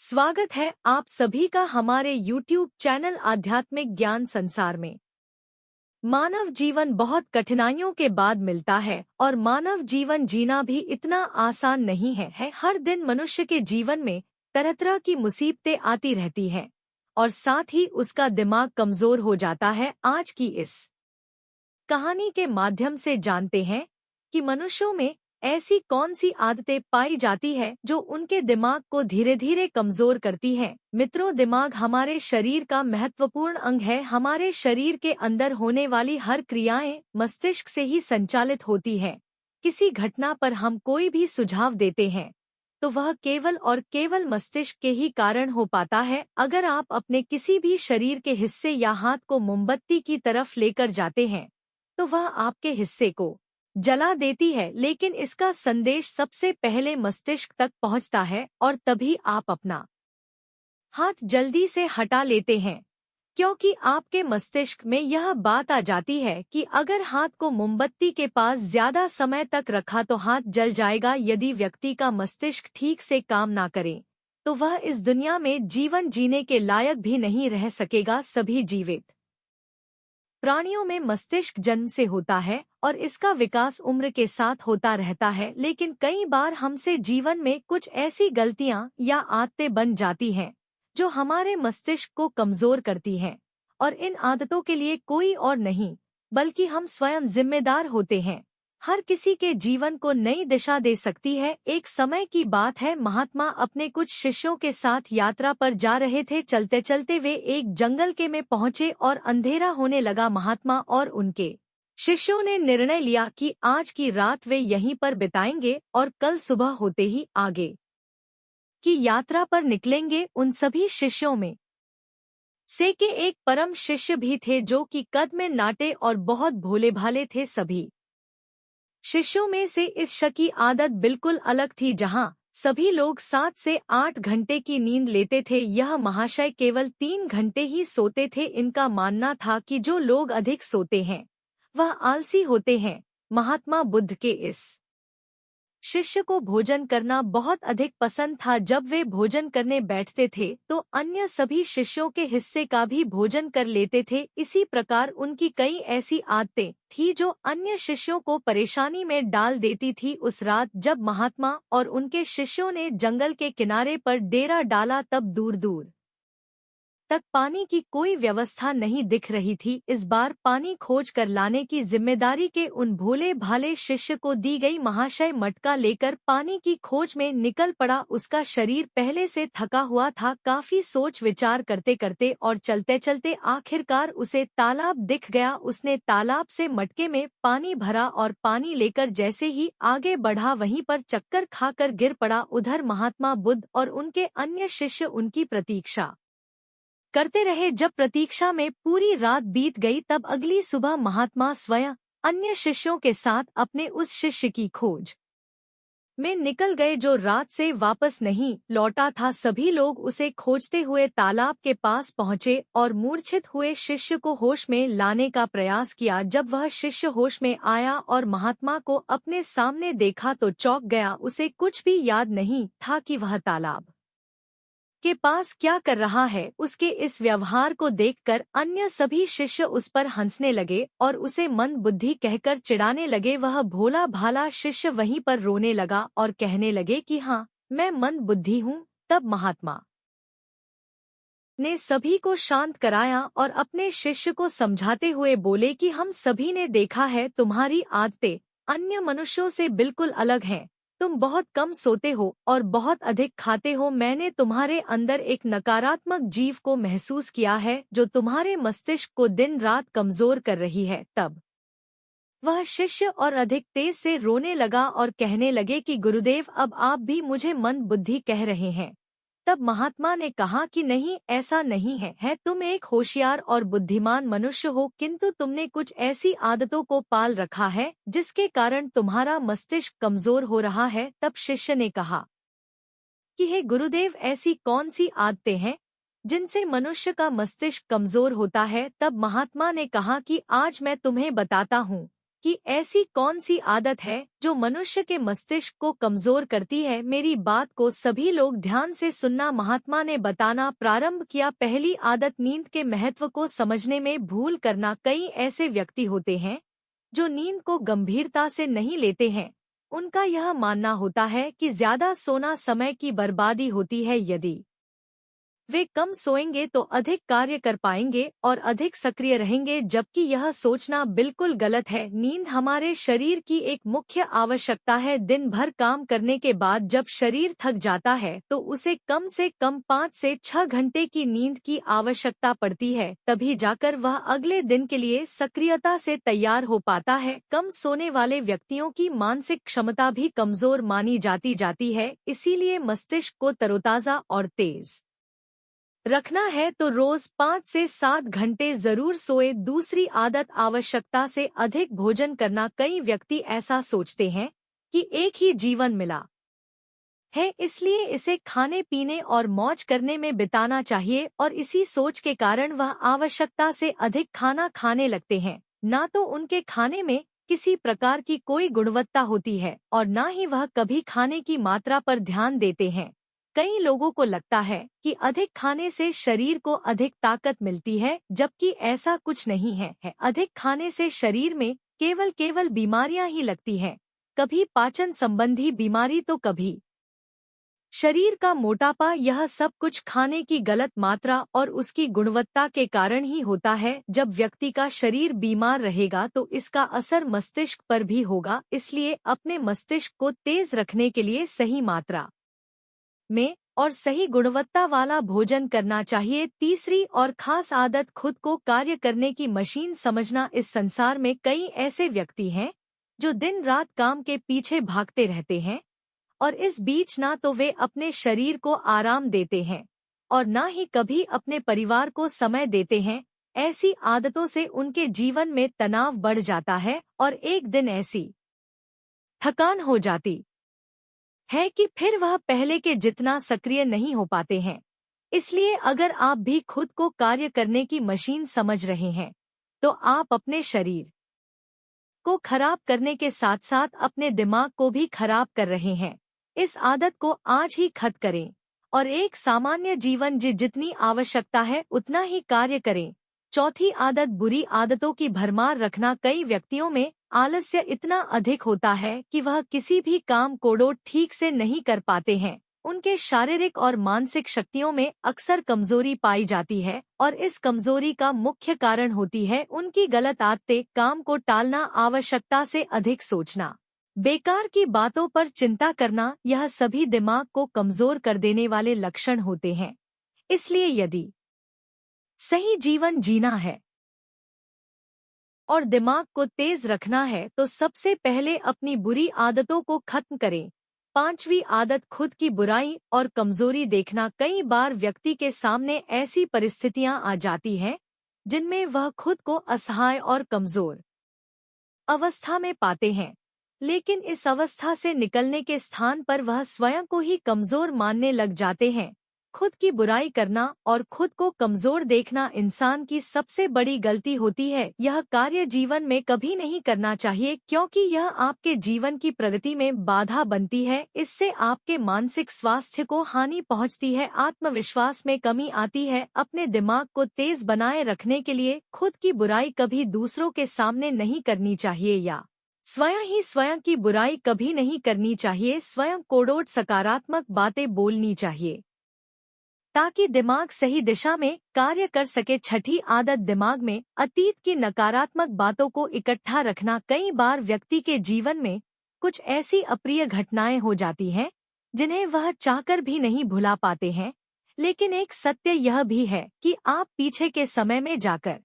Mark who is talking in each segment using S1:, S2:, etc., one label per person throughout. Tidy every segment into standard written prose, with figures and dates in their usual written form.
S1: स्वागत है आप सभी का हमारे YouTube चैनल आध्यात्मिक ज्ञान संसार में। मानव जीवन बहुत कठिनाइयों के बाद मिलता है और मानव जीवन जीना भी इतना आसान नहीं है। हर दिन मनुष्य के जीवन में तरह तरह की मुसीबतें आती रहती हैं और साथ ही उसका दिमाग कमजोर हो जाता है। आज की इस कहानी के माध्यम से जानते हैं कि मनुष्यों में ऐसी कौन सी आदतें पाई जाती है जो उनके दिमाग को धीरे धीरे कमजोर करती हैं। मित्रों, दिमाग हमारे शरीर का महत्वपूर्ण अंग है। हमारे शरीर के अंदर होने वाली हर क्रियाएं मस्तिष्क से ही संचालित होती है। किसी घटना पर हम कोई भी सुझाव देते हैं तो वह केवल और केवल मस्तिष्क के ही कारण हो पाता है। अगर आप अपने किसी भी शरीर के हिस्से या हाथ को मोमबत्ती की तरफ लेकर जाते हैं तो वह आपके हिस्से को जला देती है, लेकिन इसका संदेश सबसे पहले मस्तिष्क तक पहुंचता है और तभी आप अपना हाथ जल्दी से हटा लेते हैं, क्योंकि आपके मस्तिष्क में यह बात आ जाती है कि अगर हाथ को मोमबत्ती के पास ज्यादा समय तक रखा तो हाथ जल जाएगा। यदि व्यक्ति का मस्तिष्क ठीक से काम ना करे तो वह इस दुनिया में जीवन जीने के लायक भी नहीं रह सकेगा। सभी जीवित प्राणियों में मस्तिष्क जन्म से होता है और इसका विकास उम्र के साथ होता रहता है, लेकिन कई बार हमसे जीवन में कुछ ऐसी गलतियां या आदतें बन जाती हैं जो हमारे मस्तिष्क को कमजोर करती हैं, और इन आदतों के लिए कोई और नहीं बल्कि हम स्वयं जिम्मेदार होते हैं। हर किसी के जीवन को नई दिशा दे सकती है। एक समय की बात है, महात्मा अपने कुछ शिष्यों के साथ यात्रा पर जा रहे थे। चलते चलते वे एक जंगल के में पहुंचे और अंधेरा होने लगा। महात्मा और उनके शिष्यों ने निर्णय लिया कि आज की रात वे यहीं पर बिताएंगे और कल सुबह होते ही आगे की यात्रा पर निकलेंगे। उन सभी शिष्यों में से के एक परम शिष्य भी थे जो कि कद में नाटे और बहुत भोले भाले थे। सभी शिष्यों में से इस शख्स की आदत बिल्कुल अलग थी। जहां सभी लोग 7 से 8 घंटे की नींद लेते थे, यह महाशय केवल 3 घंटे ही सोते थे। इनका मानना था कि जो लोग अधिक सोते हैं वह आलसी होते हैं। महात्मा बुद्ध के इस शिष्य को भोजन करना बहुत अधिक पसंद था। जब वे भोजन करने बैठते थे तो अन्य सभी शिष्यों के हिस्से का भी भोजन कर लेते थे। इसी प्रकार उनकी कई ऐसी आदतें थी जो अन्य शिष्यों को परेशानी में डाल देती थी। उस रात जब महात्मा और उनके शिष्यों ने जंगल के किनारे पर डेरा डाला तब दूर दूर तक पानी की कोई व्यवस्था नहीं दिख रही थी। इस बार पानी खोज कर लाने की जिम्मेदारी के उन भोले भाले शिष्य को दी गई। महाशय मटका लेकर पानी की खोज में निकल पड़ा। उसका शरीर पहले से थका हुआ था। काफी सोच विचार करते करते और चलते चलते आखिरकार उसे तालाब दिख गया। उसने तालाब से मटके में पानी भरा और पानी लेकर जैसे ही आगे बढ़ा वहीं पर चक्कर खाकर गिर पड़ा। उधर महात्मा बुद्ध और उनके अन्य शिष्य उनकी प्रतीक्षा करते रहे। जब प्रतीक्षा में पूरी रात बीत गई तब अगली सुबह महात्मा स्वयं अन्य शिष्यों के साथ अपने उस शिष्य की खोज में निकल गए जो रात से वापस नहीं लौटा था। सभी लोग उसे खोजते हुए तालाब के पास पहुंचे और मूर्छित हुए शिष्य को होश में लाने का प्रयास किया। जब वह शिष्य होश में आया और महात्मा को अपने सामने देखा तो चौंक गया। उसे कुछ भी याद नहीं था कि वह तालाब के पास क्या कर रहा है। उसके इस व्यवहार को देखकर अन्य सभी शिष्य उस पर हंसने लगे और उसे मंद बुद्धि कहकर चिढ़ाने लगे। वह भोला भाला शिष्य वहीं पर रोने लगा और कहने लगे कि हाँ, मैं मंद बुद्धि हूँ। तब महात्मा ने सभी को शांत कराया और अपने शिष्य को समझाते हुए बोले कि हम सभी ने देखा है तुम्हारी आदतें अन्य मनुष्यों से बिल्कुल अलग हैं। तुम बहुत कम सोते हो और बहुत अधिक खाते हो। मैंने तुम्हारे अंदर एक नकारात्मक जीव को महसूस किया है जो तुम्हारे मस्तिष्क को दिन रात कमजोर कर रही है। तब वह शिष्य और अधिक तेज से रोने लगा और कहने लगे कि गुरुदेव, अब आप भी मुझे मंद बुद्धि कह रहे हैं। तब महात्मा ने कहा कि नहीं, ऐसा नहीं है तुम एक होशियार और बुद्धिमान मनुष्य हो, किंतु तुमने कुछ ऐसी आदतों को पाल रखा है जिसके कारण तुम्हारा मस्तिष्क कमजोर हो रहा है। तब शिष्य ने कहा कि हे गुरुदेव, ऐसी कौन सी आदतें हैं जिनसे मनुष्य का मस्तिष्क कमजोर होता है। तब महात्मा ने कहा कि आज मैं तुम्हें बताता हूँ कि ऐसी कौन सी आदत है जो मनुष्य के मस्तिष्क को कमजोर करती है। मेरी बात को सभी लोग ध्यान से सुनना। महात्मा ने बताना प्रारंभ किया, पहली आदत नींद के महत्व को समझने में भूल करना। कई ऐसे व्यक्ति होते हैं जो नींद को गंभीरता से नहीं लेते हैं। उनका यह मानना होता है कि ज्यादा सोना समय की बर्बादी होती है। यदि वे कम सोएंगे तो अधिक कार्य कर पाएंगे और अधिक सक्रिय रहेंगे, जबकि यह सोचना बिल्कुल गलत है। नींद हमारे शरीर की एक मुख्य आवश्यकता है। दिन भर काम करने के बाद जब शरीर थक जाता है तो उसे कम से कम 5 से 6 घंटे की नींद की आवश्यकता पड़ती है, तभी जाकर वह अगले दिन के लिए सक्रियता से तैयार हो पाता है। कम सोने वाले व्यक्तियों की मानसिक क्षमता भी कमजोर मानी जाती है। इसीलिए मस्तिष्क को तरोताजा और तेज रखना है तो रोज 5 से 7 घंटे जरूर सोए। दूसरी आदत आवश्यकता से अधिक भोजन करना। कई व्यक्ति ऐसा सोचते हैं कि एक ही जीवन मिला है, इसलिए इसे खाने पीने और मौज करने में बिताना चाहिए, और इसी सोच के कारण वह आवश्यकता से अधिक खाना खाने लगते हैं। ना तो उनके खाने में किसी प्रकार की कोई गुणवत्ता होती है और ना ही वह कभी खाने की मात्रा पर ध्यान देते हैं। कई लोगों को लगता है कि अधिक खाने से शरीर को अधिक ताकत मिलती है, जबकि ऐसा कुछ नहीं है। अधिक खाने से शरीर में केवल बीमारियां ही लगती हैं, कभी पाचन संबंधी बीमारी तो कभी शरीर का मोटापा। यह सब कुछ खाने की गलत मात्रा और उसकी गुणवत्ता के कारण ही होता है। जब व्यक्ति का शरीर बीमार रहेगा तो इसका असर मस्तिष्क पर भी होगा। इसलिए अपने मस्तिष्क को तेज रखने के लिए सही मात्रा में और सही गुणवत्ता वाला भोजन करना चाहिए। तीसरी और खास आदत खुद को कार्य करने की मशीन समझना। इस संसार में कई ऐसे व्यक्ति हैं जो दिन रात काम के पीछे भागते रहते हैं और इस बीच ना तो वे अपने शरीर को आराम देते हैं और ना ही कभी अपने परिवार को समय देते हैं। ऐसी आदतों से उनके जीवन में तनाव बढ़ जाता है और एक दिन ऐसी थकान हो जाती है कि फिर वह पहले के जितना सक्रिय नहीं हो पाते हैं। इसलिए अगर आप भी खुद को कार्य करने की मशीन समझ रहे हैं तो आप अपने शरीर को खराब करने के साथ साथ अपने दिमाग को भी खराब कर रहे हैं। इस आदत को आज ही खत्म करें और एक सामान्य जीवन जितनी आवश्यकता है उतना ही कार्य करें। चौथी आदत बुरी आदतों की भरमार रखना। कई व्यक्तियों में आलस्य इतना अधिक होता है कि वह किसी भी काम को ठीक से नहीं कर पाते हैं। उनके शारीरिक और मानसिक शक्तियों में अक्सर कमजोरी पाई जाती है और इस कमजोरी का मुख्य कारण होती है उनकी गलत आदतें। काम को टालना, आवश्यकता से अधिक सोचना, बेकार की बातों पर चिंता करना, यह सभी दिमाग को कमजोर कर देने वाले लक्षण होते हैं। इसलिए यदि सही जीवन जीना है और दिमाग को तेज रखना है तो सबसे पहले अपनी बुरी आदतों को खत्म करें। पांचवी आदत खुद की बुराई और कमजोरी देखना। कई बार व्यक्ति के सामने ऐसी परिस्थितियां आ जाती हैं जिनमें वह खुद को असहाय और कमजोर अवस्था में पाते हैं, लेकिन इस अवस्था से निकलने के स्थान पर वह स्वयं को ही कमजोर मानने लग जाते हैं। खुद की बुराई करना और खुद को कमजोर देखना इंसान की सबसे बड़ी गलती होती है। यह कार्य जीवन में कभी नहीं करना चाहिए, क्योंकि यह आपके जीवन की प्रगति में बाधा बनती है। इससे आपके मानसिक स्वास्थ्य को हानि पहुंचती है, आत्मविश्वास में कमी आती है। अपने दिमाग को तेज बनाए रखने के लिए खुद की बुराई कभी दूसरों के सामने नहीं करनी चाहिए या स्वयं की बुराई कभी नहीं करनी चाहिए। स्वयं को सकारात्मक बातें बोलनी चाहिए ताकि दिमाग सही दिशा में कार्य कर सके। छठी आदत दिमाग में अतीत की नकारात्मक बातों को इकट्ठा रखना। कई बार व्यक्ति के जीवन में कुछ ऐसी अप्रिय घटनाएं हो जाती हैं जिन्हें वह चाहकर भी नहीं भुला पाते हैं, लेकिन एक सत्य यह भी है कि आप पीछे के समय में जाकर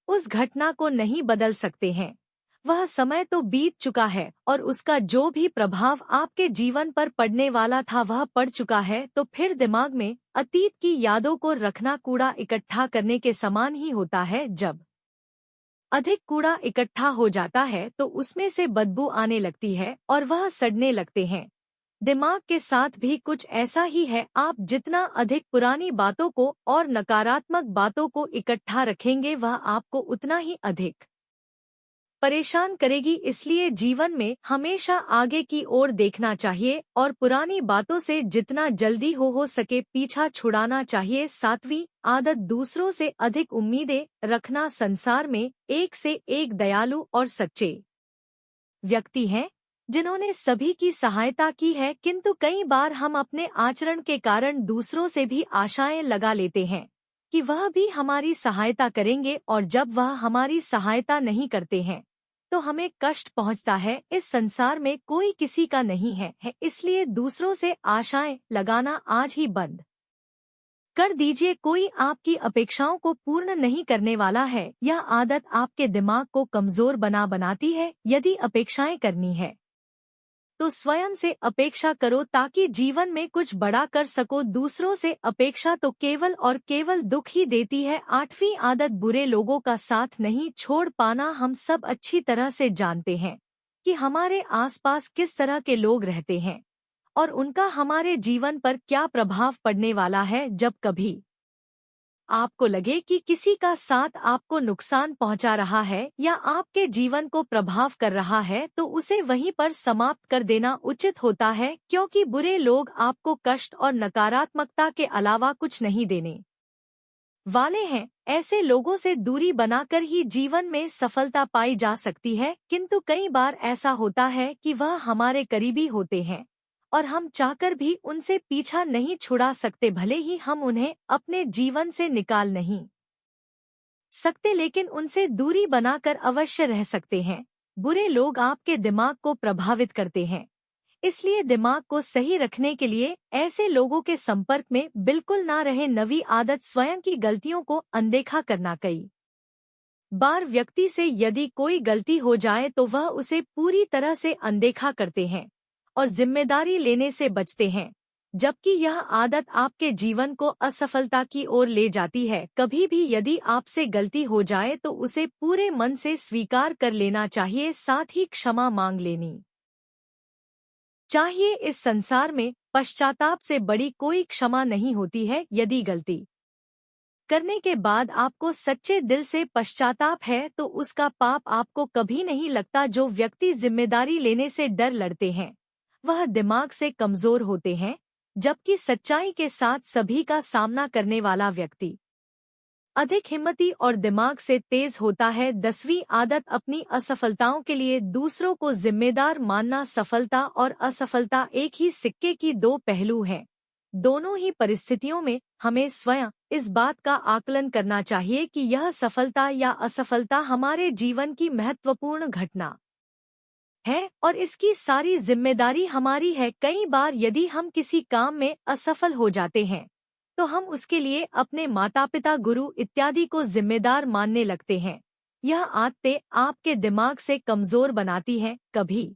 S1: उस घटना को नहीं बदल सकते हैं। वह समय तो बीत चुका है और उसका जो भी प्रभाव आपके जीवन पर पड़ने वाला था वह पड़ चुका है। तो फिर दिमाग में अतीत की यादों को रखना कूड़ा इकट्ठा करने के समान ही होता है। जब अधिक कूड़ा इकट्ठा हो जाता है तो उसमें से बदबू आने लगती है और वह सड़ने लगते हैं। दिमाग के साथ भी कुछ ऐसा ही है। आप जितना अधिक पुरानी बातों को और नकारात्मक बातों को इकट्ठा रखेंगे वह आपको उतना ही अधिक परेशान करेगी। इसलिए जीवन में हमेशा आगे की ओर देखना चाहिए और पुरानी बातों से जितना जल्दी हो सके पीछा छुड़ाना चाहिए। 7वीं आदत, दूसरों से अधिक उम्मीदें रखना। संसार में एक से एक दयालु और सच्चे व्यक्ति हैं जिन्होंने सभी की सहायता की है, किंतु कई बार हम अपने आचरण के कारण दूसरों से भी आशाएं लगा लेते हैं कि वह भी हमारी सहायता करेंगे, और जब वह हमारी सहायता नहीं करते हैं तो हमें कष्ट पहुंचता है। इस संसार में कोई किसी का नहीं है, इसलिए दूसरों से आशाएं लगाना आज ही बंद कर दीजिए। कोई आपकी अपेक्षाओं को पूर्ण नहीं करने वाला है। यह आदत आपके दिमाग को कमजोर बनाती है। यदि अपेक्षाएं करनी है तो स्वयं से अपेक्षा करो ताकि जीवन में कुछ बड़ा कर सको। दूसरों से अपेक्षा तो केवल और केवल दुख ही देती है। 8वीं आदत, बुरे लोगों का साथ नहीं छोड़ पाना। हम सब अच्छी तरह से जानते हैं कि हमारे आसपास किस तरह के लोग रहते हैं और उनका हमारे जीवन पर क्या प्रभाव पड़ने वाला है। जब कभी आपको लगे कि किसी का साथ आपको नुकसान पहुंचा रहा है या आपके जीवन को प्रभाव कर रहा है तो उसे वहीं पर समाप्त कर देना उचित होता है, क्योंकि बुरे लोग आपको कष्ट और नकारात्मकता के अलावा कुछ नहीं देने वाले हैं। ऐसे लोगों से दूरी बनाकर ही जीवन में सफलता पाई जा सकती है, किंतु कई बार ऐसा होता है कि वह हमारे करीबी होते हैं और हम चाहकर भी उनसे पीछा नहीं छुड़ा सकते। भले ही हम उन्हें अपने जीवन से निकाल नहीं सकते, लेकिन उनसे दूरी बनाकर अवश्य रह सकते हैं। बुरे लोग आपके दिमाग को प्रभावित करते हैं, इसलिए दिमाग को सही रखने के लिए ऐसे लोगों के संपर्क में बिल्कुल ना रहे। 9वीं आदत, स्वयं की गलतियों को अनदेखा करना। कई बार व्यक्ति से यदि कोई गलती हो जाए तो वह उसे पूरी तरह से अनदेखा करते हैं और जिम्मेदारी लेने से बचते हैं, जबकि यह आदत आपके जीवन को असफलता की ओर ले जाती है। कभी भी यदि आपसे गलती हो जाए तो उसे पूरे मन से स्वीकार कर लेना चाहिए, साथ ही क्षमा मांग लेनी चाहिए। इस संसार में पश्चाताप से बड़ी कोई क्षमा नहीं होती है। यदि गलती करने के बाद आपको सच्चे दिल से पश्चाताप है तो उसका पाप आपको कभी नहीं लगता। जो व्यक्ति जिम्मेदारी लेने से डर लड़ते हैं वह दिमाग से कमजोर होते हैं, जबकि सच्चाई के साथ सभी का सामना करने वाला व्यक्ति अधिक हिम्मती और दिमाग से तेज होता है। 10वीं आदत, अपनी असफलताओं के लिए दूसरों को जिम्मेदार मानना। सफलता और असफलता एक ही सिक्के की दो पहलू हैं। दोनों ही परिस्थितियों में हमें स्वयं इस बात का आकलन करना चाहिए कि यह सफलता या असफलता हमारे जीवन की महत्वपूर्ण घटना है और इसकी सारी जिम्मेदारी हमारी है। कई बार यदि हम किसी काम में असफल हो जाते हैं तो हम उसके लिए अपने माता पिता, गुरु इत्यादि को जिम्मेदार मानने लगते हैं। यह आदतें आपके दिमाग से कमजोर बनाती हैं। कभी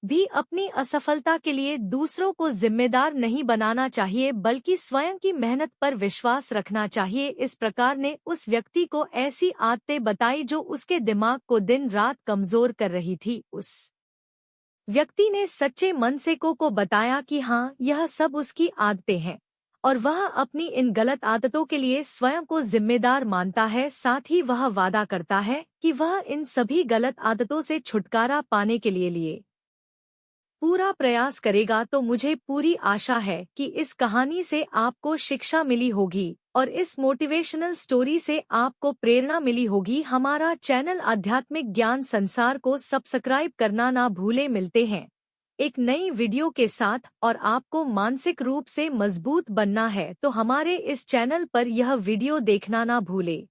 S1: भी अपनी असफलता के लिए दूसरों को जिम्मेदार नहीं बनाना चाहिए, बल्कि स्वयं की मेहनत पर विश्वास रखना चाहिए। इस प्रकार ने उस व्यक्ति को ऐसी आदतें बताई जो उसके दिमाग को दिन रात कमजोर कर रही थी। उस व्यक्ति ने सच्चे मन से को बताया कि हाँ, यह सब उसकी आदतें हैं और वह अपनी इन गलत आदतों के लिए स्वयं को जिम्मेदार मानता है। साथ ही वह वादा करता है कि वह इन सभी गलत आदतों से छुटकारा पाने के लिए पूरा प्रयास करेगा। तो मुझे पूरी आशा है कि इस कहानी से आपको शिक्षा मिली होगी और इस मोटिवेशनल स्टोरी से आपको प्रेरणा मिली होगी। हमारा चैनल आध्यात्मिक ज्ञान संसार को सब्सक्राइब करना ना भूले। मिलते हैं एक नई वीडियो के साथ। और आपको मानसिक रूप से मजबूत बनना है तो हमारे इस चैनल पर यह वीडियो देखना ना भूले।